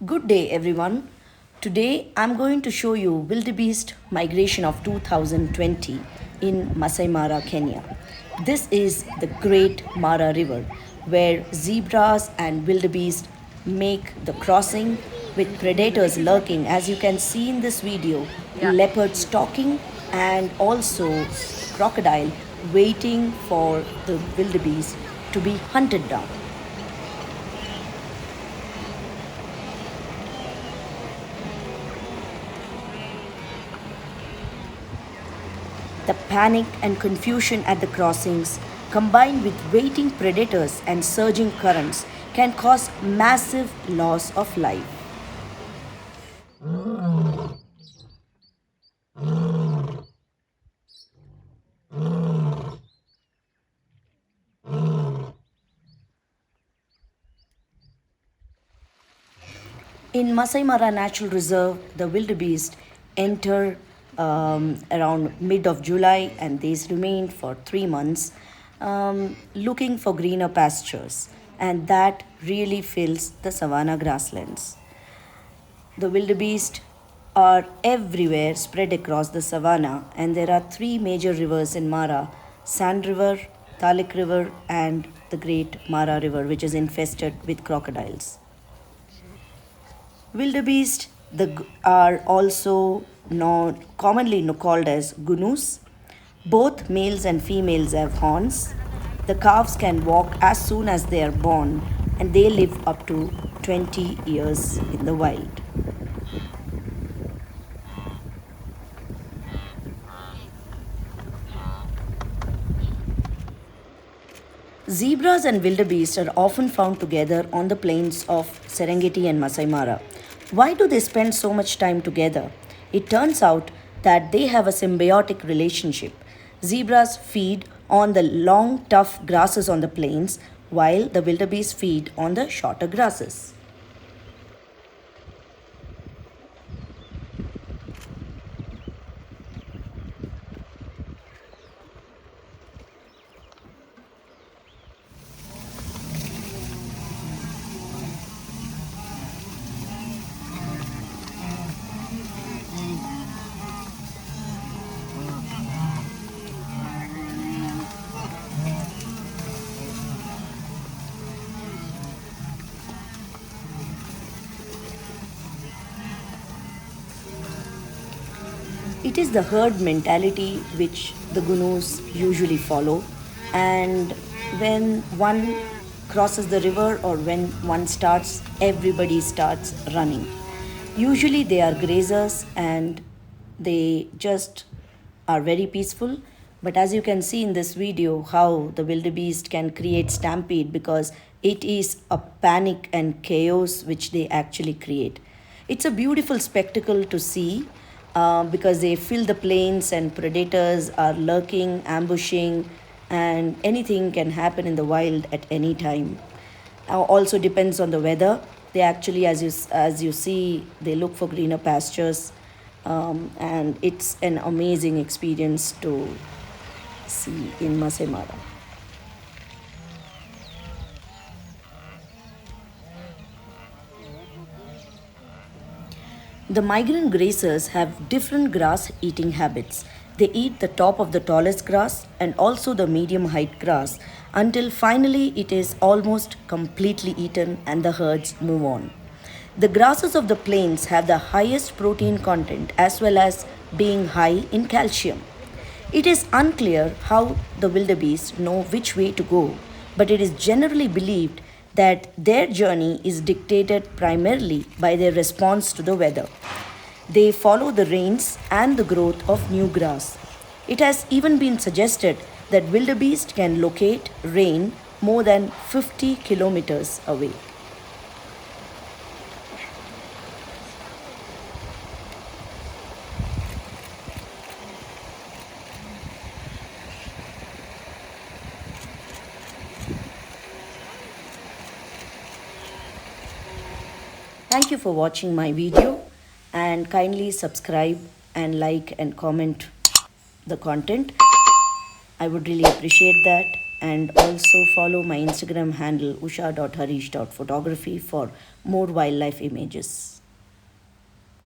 Good day, everyone. Today I'm going to show you wildebeest migration of 2020 in Masai Mara, Kenya. This is the Great Mara River where zebras and wildebeest make the crossing with predators lurking, as you can see in this video, leopards stalking and also crocodile waiting for the wildebeest to be hunted down. The panic and confusion at the crossings, combined with waiting predators and surging currents, can cause massive loss of life. In Masai Mara Natural Reserve, the wildebeest enter around mid of July and these remain for 3 months looking for greener pastures, and that really fills the savanna grasslands. The wildebeest are everywhere spread across the savanna, and there are three major rivers in Mara: Sand River, Talik River, and the Great Mara River, which is infested with crocodiles. Wildebeest are also commonly called as gunus. Both males and females have horns. The calves can walk as soon as they are born, and they live up to 20 years in the wild. Zebras and wildebeest are often found together on the plains of Serengeti and Masai Mara. Why do they spend so much time together? It turns out that they have a symbiotic relationship. Zebras feed on the long, tough grasses on the plains, while the wildebeest feed on the shorter grasses. It is the herd mentality which the Gunus usually follow, and when one crosses the river or when one starts, everybody starts running. Usually, they are grazers and they just are very peaceful. But as you can see in this video, how the wildebeest can create stampede because it is a panic and chaos which they actually create. It's a beautiful spectacle to see because they fill the plains and predators are lurking, ambushing, and anything can happen in the wild at any time. Also depends on the weather. They actually, as you see, they look for greener pastures, and it's an amazing experience to see in Masai Mara. The migrant grazers have different grass eating habits. They eat the top of the tallest grass and also the medium height grass until finally it is almost completely eaten and the herds move on. The grasses of the plains have the highest protein content as well as being high in calcium. It is unclear how the wildebeest know which way to go, but it is generally believed that their journey is dictated primarily by their response to the weather. They follow the rains and the growth of new grass. It has even been suggested that wildebeest can locate rain more than 50 kilometers away. Thank you for watching my video, and kindly subscribe and like and comment the content. I would really appreciate that. And also follow my Instagram handle usha.harish.photography for more wildlife images.